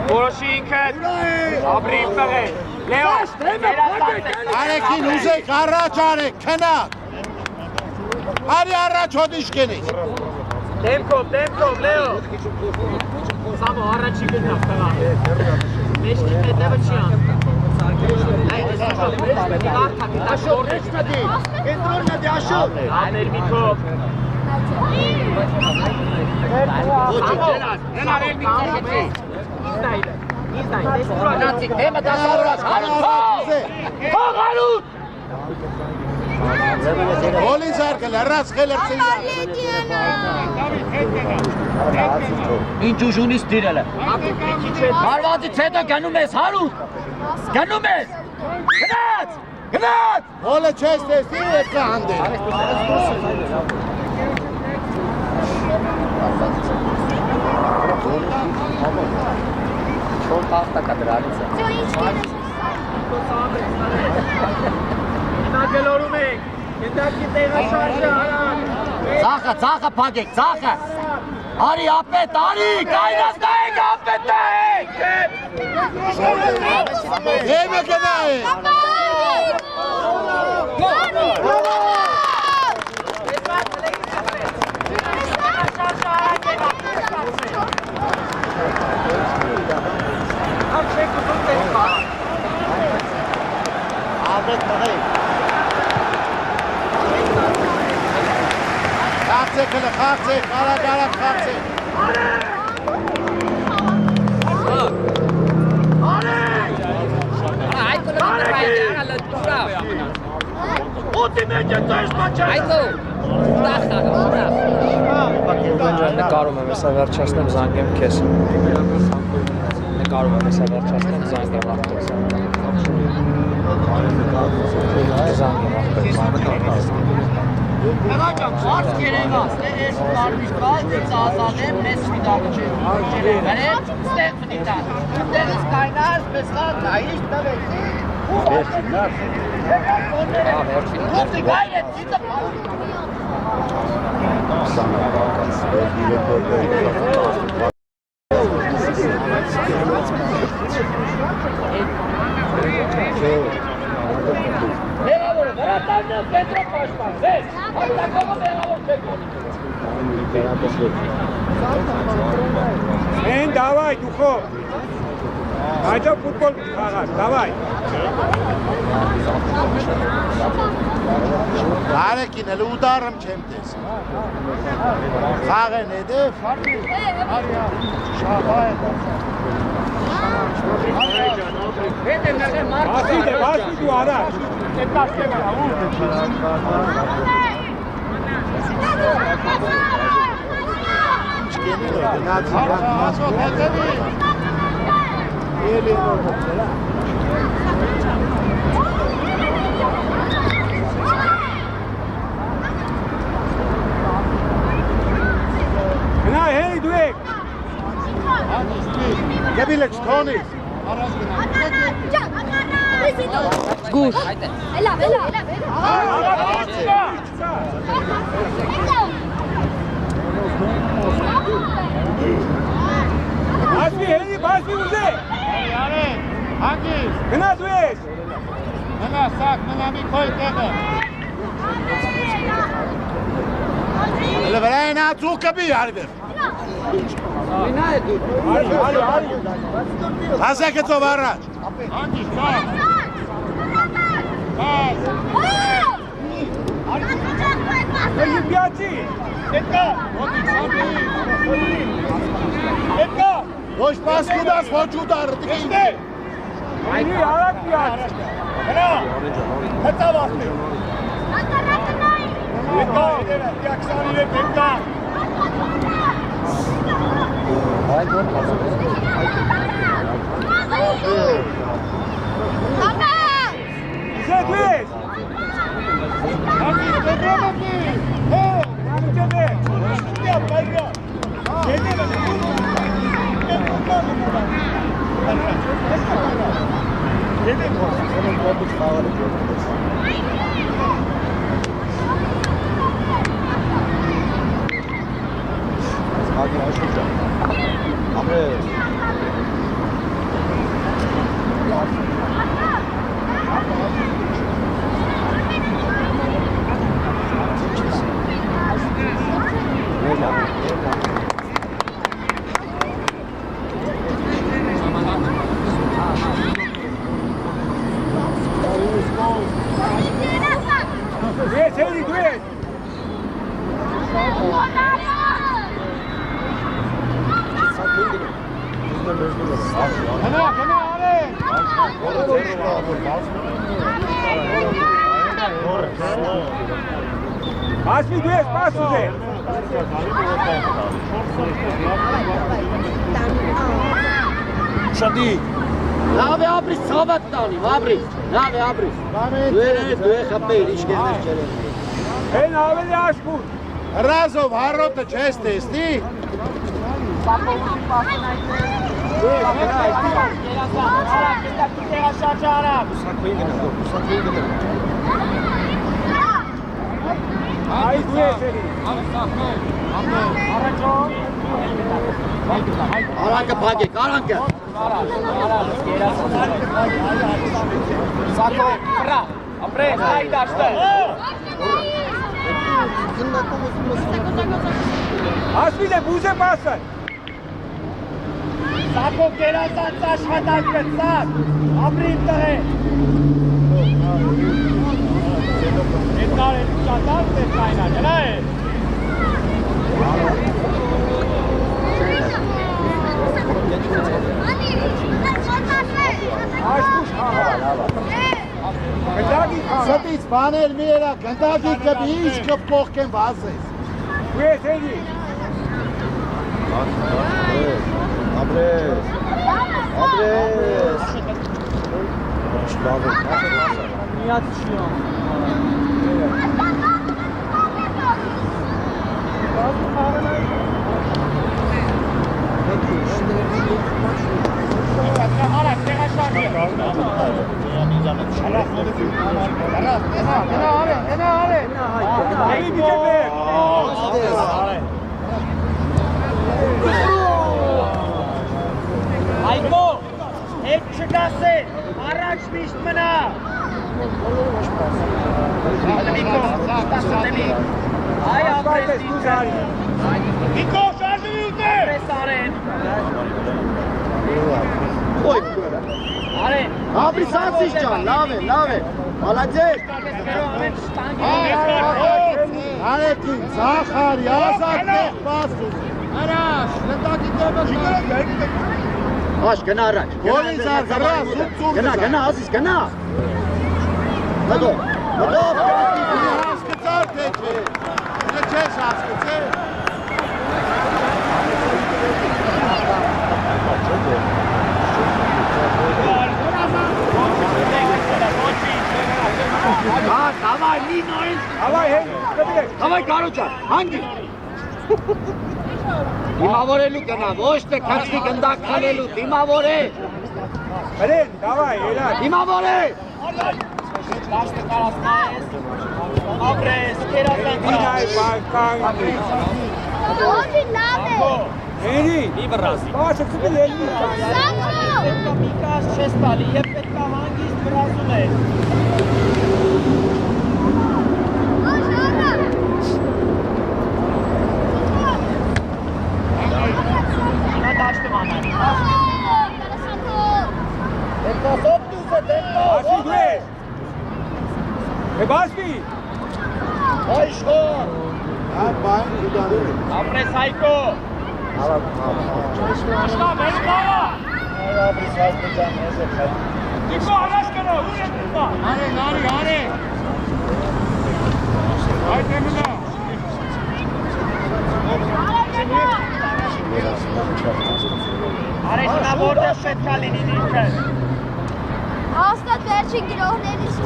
Որոշի ինքդ, ապրիվ տղե, Լեո, Արեքին ուզեք, առաջ արեք, քնակ։ Արի առաջ հոդիշ կենից։ Դեմքով, Լեո։ Սամո, առաջի գնդակ տղա։ Մեջքի տենդևը չի անցնում։ Կենտրոննա աշոտ։ Աներ Միկով։ Հոլի զարկել, հրաց խելր ծիլյան։ Ինչ ուժունից դիրել է։ Հարվածից հետո գնում ես հարուտ։ Գնում ես։ Գնաց։ Հոլը չես տեսնի ու էդ կա հանդել։ Չոր տախտակա դրանից է։ Նա գլորում ենք, գնդակի տեղաշարժը հարան։ Ծախը փակեք, ծախը։ Արի ապետ, արի, կայնած նայեք ապետ նայեք։ Եմը գնայեք։ Ապետ նայեք։ Խաղցեք հլը, խաղցեք, արագ խաղցեք։ Նկարում եմ, հեսա վերջացնեմ, զանգեմ քեզ։ Նկարում եմ, հեսա վերջացնեմ, զանգեմ աղտես։ Զանգեմ աղտես։ Հեղաջան, հարց կերևաց, ես կարմիշկալ, դից ազանեմ, մեզ վիդակը չերեմ, ստեղ վնիտան, տեղից կայնար, պեսխատ, նայիշ տվեք։ Ուղտի գայր է, ծիծը Մեղավորը, վերատարնը Պետրո պաշտպան, վեր, հարտակողը մեղավոր չեք Են, դավայ, դուխով։ Այդո ֆուտբոլ խաղար, դավայ։ Արեկին էլ ուդարım չեմ տես։ Խաղ են հետև։ Բասի դու առաջ։ Գնա, հեի դու եք։ Գեբիլը չթոնիս։ Գուշ։ Էլավ։ Բասի, հեի, բասի ուզե։ Գնա դու ես։ Մնա սակ, մնա մի քոյ տեղը։ Հլը վրային ացուղ կբի արվեր։ Արի։ Հազակեցով առաջ։ Եգիպյացի։ Հետկա։ Ոչ պաս կուդաս, ոչ ուդարը, տիկի։ Այնի արակ պիած։ Հնա, հծավ ասպի։ Հետկա, տիակսանի հետ հետկա։ Իզե դու ես։ Ակի, դեգրամակի։ Անի չեդե։ Շտիա, բայգա։ Եդե բանը։ Yes, hey, do it. Pass me this, pass it. Շատի։ Լավ է ապրիս, ցավատ տանի, ապրիս, լավ է ապրիս։ Դու է խապել, իշկերներ չերեն։ Են ավելի աշխուր։ Հրազով հարոտը չես տեսնի։ Այդ դու ես էլի։ Արանքը փակեք, արանքը։ Սակո, Վրա, ապրես, այ դաշտը։ Ասպիտ է, բուզ է պասը։ Սակո կերասանց աշխատանքը, սակ, ապրիմ տղե։ Էտար է շատար է կայնա, գնա է։ Աշխուշ խաղա։ Գնդագի խաղա։ Ստից բաներ մի երա, գնդագի կբի ինչ կպոխք են վազես։ Ու ես էլի։ Ապրես։ Միած չի ան։ Այգո, հետ չգասել, առաջ միշտ մնա։ Այ ապրես ինքը։ Նիկո, շարժվի ուտե։ Ապրես արեն։ Ոյ, արեն։ Ապրի սացիս ճան, լավ է, մալաձեք։ Արեկին, ծախարի, ազատ նեղ պասուս։ Արաշ, լտակի տոբը Աշ, գնա առաջ։ Գոլին զարգարա, սուտ Գնա, ազիս, գնա։ Մտո, հասկծար թե չէ, չես հասկծե։ Davay, մի նորից։ Հավայ հեն, կբիրեք։ Davay, կարոջան, հանգի։ Դիմավորելու կնա, ոչ թե քացի գնդակ խլելու, դիմավոր է։ Բրեն, davay, ելա։ Դիմավոր է։ Ապրես, կերասանցա։ Ինայ բարկանգի։ Ոչի լավ է։ Էնի։ Մի վրազի։ Բաշը կպիլ ելնի։ Սակո։ Պետք է մի կաշ չես տալի և պետք է հանգիստ վրազում ես։ Նա դաշտում անան։ Դեպքա սոպ դուզը, դեպքա, Ասի դու ես։ Է բասվի։ Այշխոր։ Այդ բայն ուդաներ։ Ապրես Հայկո։ Աշկա, մեր կավա։ Ապրիս հայտնիջան ես է խել։ Դիկո առաջ կնա, ուր է դիկա։ Արեն։ Այդ նեմնա։ Արեշնա որտեղ պետք է լինի ինքը։ Հաստատ վերջին գրողներից։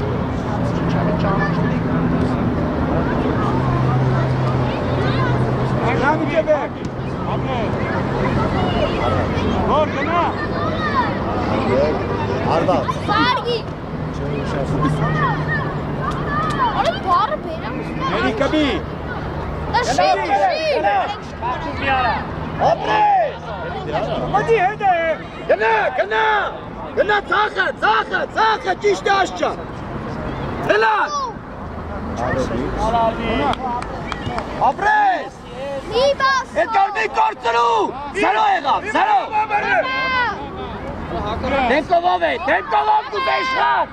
Նամի կեբեք։ Որ գնա։ Արդած։ Սարգի։ Արի բարը բերեմ։ Էլի կբի։ Դա շիտ։ Բաչում մի արա։ Ապրես։ Մատի հետ է։ Գնա, ծախը, ճիշտ է աշճան։ Հելան։ Ապրես։ Մի բաս։ Էդկար մի կործրու։ Սերո եղավ, սերո։ Դեմկովով է, դու բեշխան։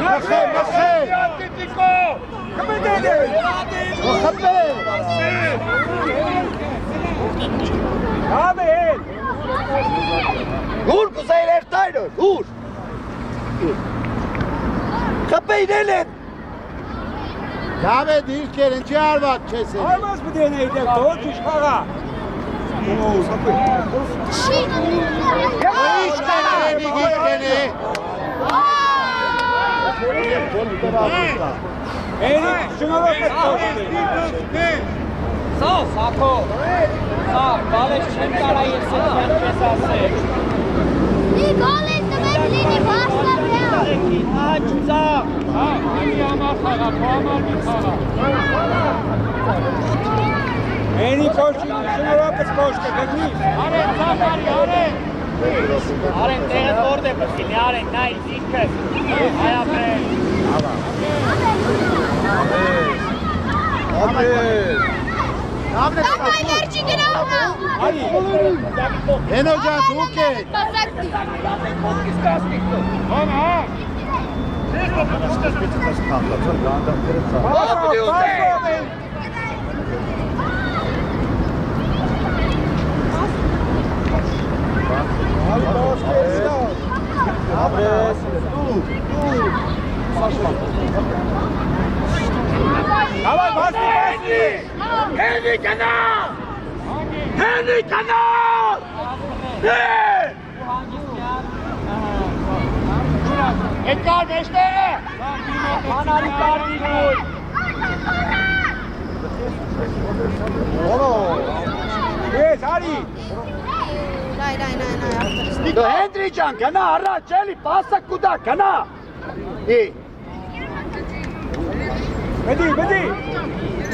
Մխե։ Դիկո։ Կմետել է։ Խպել։ Հավ է հետ։ Գուր կուզայր երտայրը, գուր։ Կպեյնել են։ Լավ է դիրքեր, ինչի արված չես է։ Արմաս բդեն է իդեք, ոչ իշխաղա։ Շիտ։ Ինչ կենե, մի գիչ կենե։ Էնի, շնորով է կոշտի։ Սակո։ Բալեշ չեմ կարա ես էդյան չես ասել։ Մի գոլ է տվել լինի բաստա բյալ։ Աչ ծաղ։ Անի ամախ խաղա, Eni koşun, şunu yapıp koştu, gönlüm. Aren, Zafari, Aren. Aren, teğet orada yapasın, Aren, nay, dikkat. Aya bre. Давай, Лерчик, грамотно! En hocam, okey. Давай, басни! Henry kanal! Henry kanal! Edgar beşte! Bana Edgar değil. Yes, hadi! Do Henry can, gana ara, çeli, pasa kuda, gana. İyi. Bedi!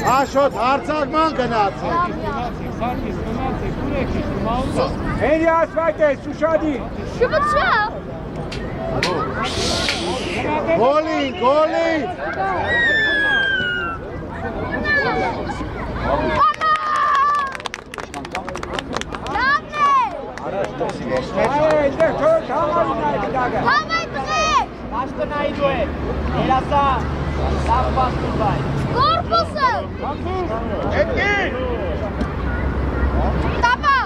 Աշոտ հարցակման գնացեք։ Henry asfalt է, Սուշադի։ Շուտչա։ Գոլին, գոլին։ Այդտեղ թող համարին այդ դագը։ Համայ տղեկ։ Աշտոնայի դու է։ Երասա, լավ պաստուր բայ։ Կորպուսը։ Հետքի։ Տապա։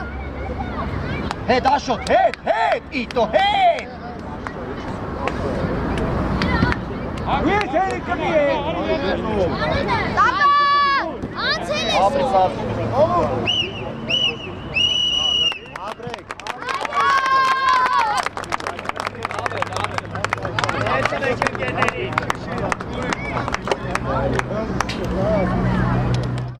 Հետ Աշոտ, հետ, իտո, հետ։ Ես Henry կմի է։ Տապա։ Անցել ես։ Ապրիսած։